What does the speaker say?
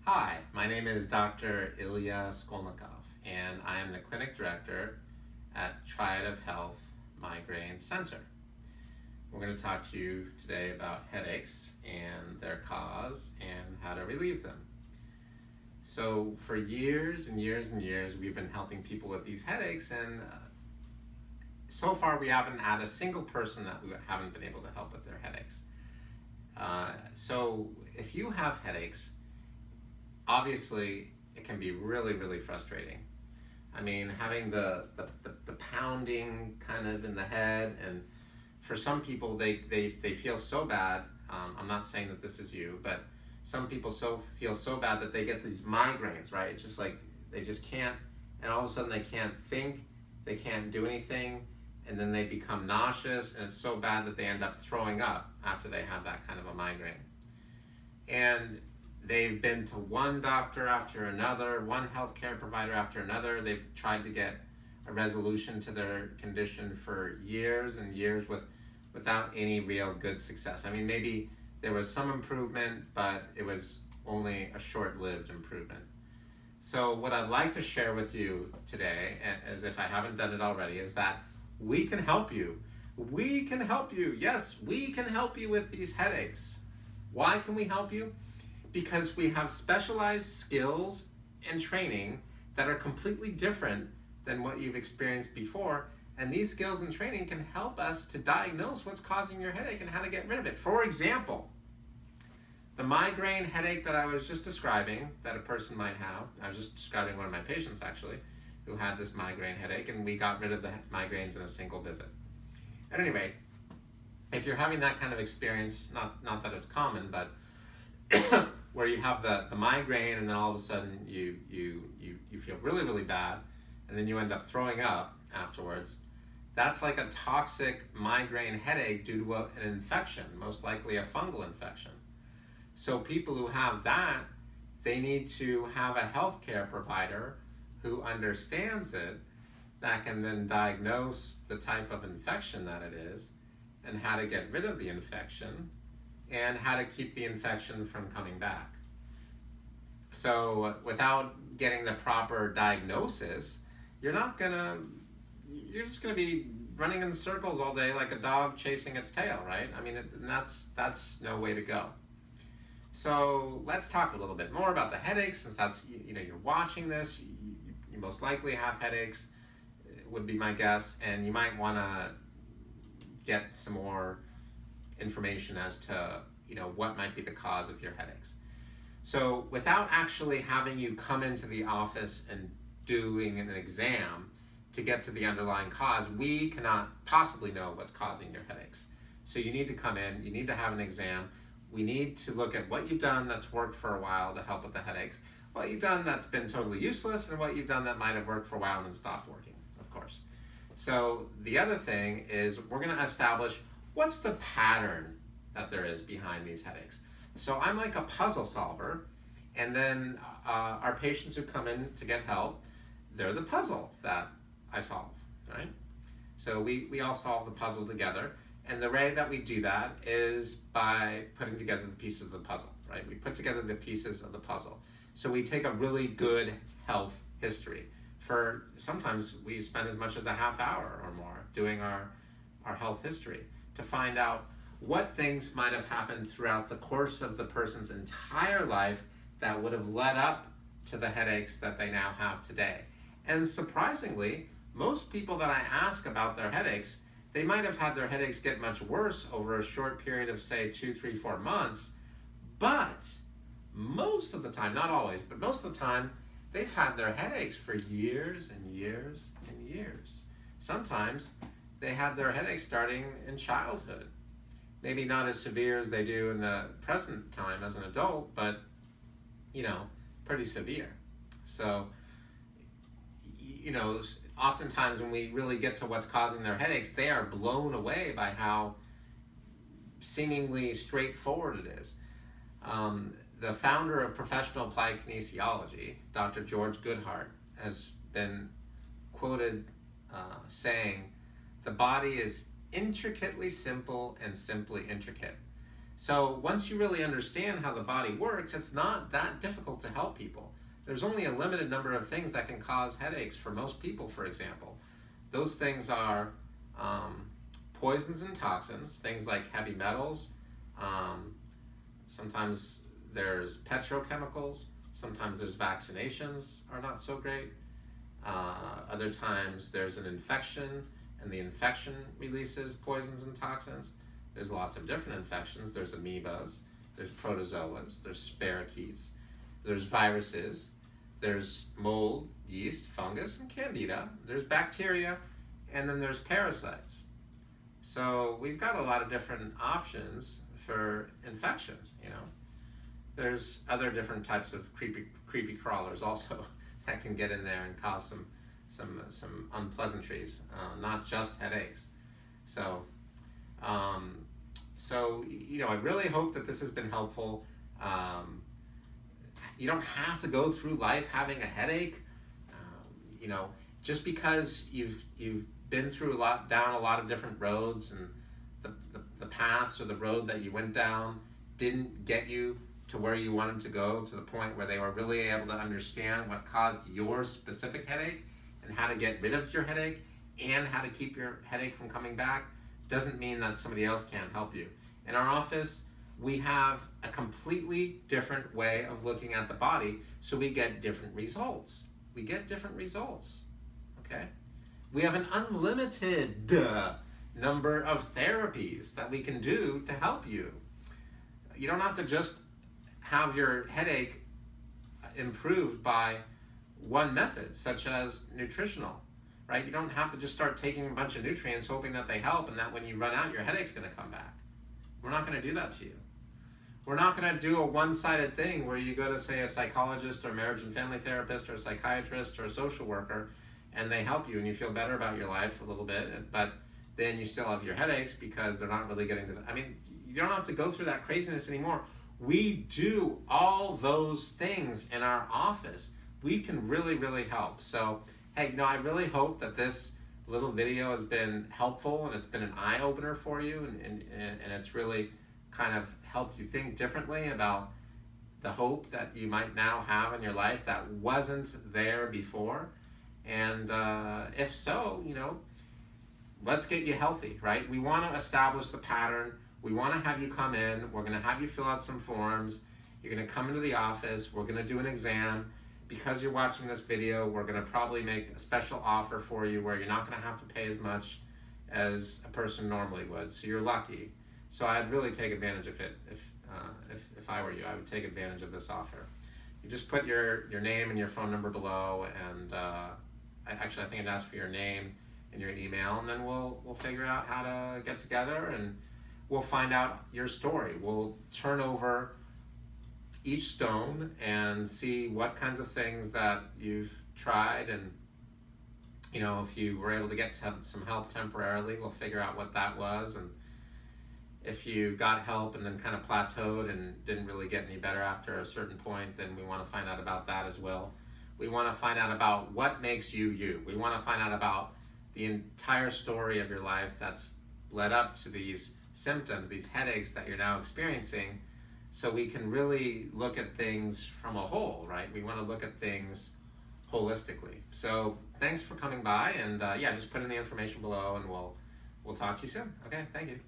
Hi, my name is Dr. Ilya Skolnikov, and I am the clinic director at Triad of Health Migraine Center. We're going to talk to you today about headaches and their cause and how to relieve them. So for years and years and years, we've been helping people with these headaches, and so far we haven't had a single person that we haven't been able to help with their headaches. So if you have headaches, obviously it can be really, really frustrating. I mean, having the pounding kind of in the head, and for some people, they feel so bad. I'm not saying that this is you, but some people feel so bad that they get these migraines, right? It's just like they just can't, and all of a sudden they can't think, they can't do anything, and then they become nauseous, and it's so bad that they end up throwing up after they have that kind of a migraine. And they've been to one doctor after another, one healthcare provider after another. They've tried to get a resolution to their condition for years and years without any real good success. I mean, maybe there was some improvement, but it was only a short-lived improvement. So what I'd like to share with you today, as if I haven't done it already, is that we can help you. We can help you. Yes, we can help you with these headaches. Why can we help you? Because we have specialized skills and training that are completely different than what you've experienced before. And these skills and training can help us to diagnose what's causing your headache and how to get rid of it. For example, the migraine headache that I was just describing, that a person might have, I was just describing one of my patients actually, who had this migraine headache, and we got rid of the migraines in a single visit. At any rate, if you're having that kind of experience, not that it's common, but where you have the migraine, and then all of a sudden you feel really, really bad, and then you end up throwing up afterwards, that's like a toxic migraine headache due to an infection, most likely a fungal infection. So people who have that, they need to have a healthcare provider who understands it, that can then diagnose the type of infection that it is, and how to get rid of the infection, and how to keep the infection from coming back. So without getting the proper diagnosis, you're just gonna be running in circles all day like a dog chasing its tail, right? I mean, that's no way to go. So let's talk a little bit more about the headaches, since that's, you're watching this, you most likely have headaches, would be my guess, and you might want to get some more information as to what might be the cause of your headaches. So without actually having you come into the office and doing an exam to get to the underlying cause, we cannot possibly know what's causing your headaches. So you need to come in, you need to have an exam. We need to look at what you've done that's worked for a while to help with the headaches, what you've done that's been totally useless, and what you've done that might have worked for a while and then stopped working, of course. So the other thing is we're going to establish what's the pattern that there is behind these headaches. So I'm like a puzzle solver, and then our patients who come in to get help, they're the puzzle that I solve, right? So we all solve the puzzle together, and the way that we do that is by putting together the pieces of the puzzle, right? We put together the pieces of the puzzle. So we take a really good health history. For sometimes we spend as much as a half hour or more doing our health history to find out what things might have happened throughout the course of the person's entire life that would have led up to the headaches that they now have today. And surprisingly, most people that I ask about their headaches, they might have had their headaches get much worse over a short period of, say, 2, 3, 4 months, but most of the time, not always, but most of the time, they've had their headaches for years and years and years. Sometimes they had their headaches starting in childhood. Maybe not as severe as they do in the present time as an adult, but, pretty severe. So, oftentimes when we really get to what's causing their headaches, they are blown away by how seemingly straightforward it is. The founder of professional applied kinesiology, Dr. George Goodhart, has been quoted saying, "The body is intricately simple and simply intricate." So once you really understand how the body works, it's not that difficult to help people. There's only a limited number of things that can cause headaches for most people, for example. Those things are poisons and toxins, things like heavy metals. Sometimes there's petrochemicals. Sometimes there's vaccinations are not so great. Other times there's an infection, and the infection releases poisons and toxins. There's lots of different infections. There's amoebas, there's protozoas, there's spirochetes, there's viruses, there's mold, yeast, fungus, and candida. There's bacteria, and then there's parasites. So we've got a lot of different options for infections, you know. There's other different types of creepy crawlers also that can get in there and cause some unpleasantries, not just headaches. So you know, I really hope that this has been helpful. You don't have to go through life having a headache. You know, just because you've been through down a lot of different roads, and the paths or the road that you went down didn't get you to where you wanted to go, to the point where they were really able to understand what caused your specific headache and how to get rid of your headache and how to keep your headache from coming back, doesn't mean that somebody else can't help you. In our office, we have a completely different way of looking at the body, so we get different results. We get different results, okay? We have an unlimited number of therapies that we can do to help you. You don't have to just have your headache improved by one method, such as nutritional, right? You don't have to just start taking a bunch of nutrients hoping that they help, and that when you run out, your headache's going to come back. We're not going to do that to you. We're not going to do a one-sided thing where you go to, say, a psychologist or marriage and family therapist or a psychiatrist or a social worker, and they help you and you feel better about your life a little bit, but then you still have your headaches because they're not really getting to the... I mean, you don't have to go through that craziness anymore. We do all those things in our office. We can really, really help. So, hey, you know, I really hope that this little video has been helpful and it's been an eye-opener for you, and it's really kind of helped you think differently about the hope that you might now have in your life that wasn't there before. And if so, you know, let's get you healthy, right? We want to establish the pattern. We want to have you come in. We're going to have you fill out some forms. You're going to come into the office. We're going to do an exam. Because you're watching this video, we're going to probably make a special offer for you where you're not going to have to pay as much as a person normally would. So you're lucky. So I'd really take advantage of it. If I were you, I would take advantage of this offer. You just put your name and your phone number below, and I think I'd ask for your name and your email, and then we'll figure out how to get together, and we'll find out your story. We'll turn over each stone and see what kinds of things that you've tried, and you know, if you were able to get some help temporarily, we'll figure out what that was, and if you got help and then kind of plateaued and didn't really get any better after a certain point, then we want to find out about that as well. We want to find out about what makes you you. We want to find out about the entire story of your life that's led up to these symptoms, these headaches that you're now experiencing, so we can really look at things from a whole, right? We want to look at things holistically. So thanks for coming by, and yeah, just put in the information below, and we'll talk to you soon. Okay, thank you.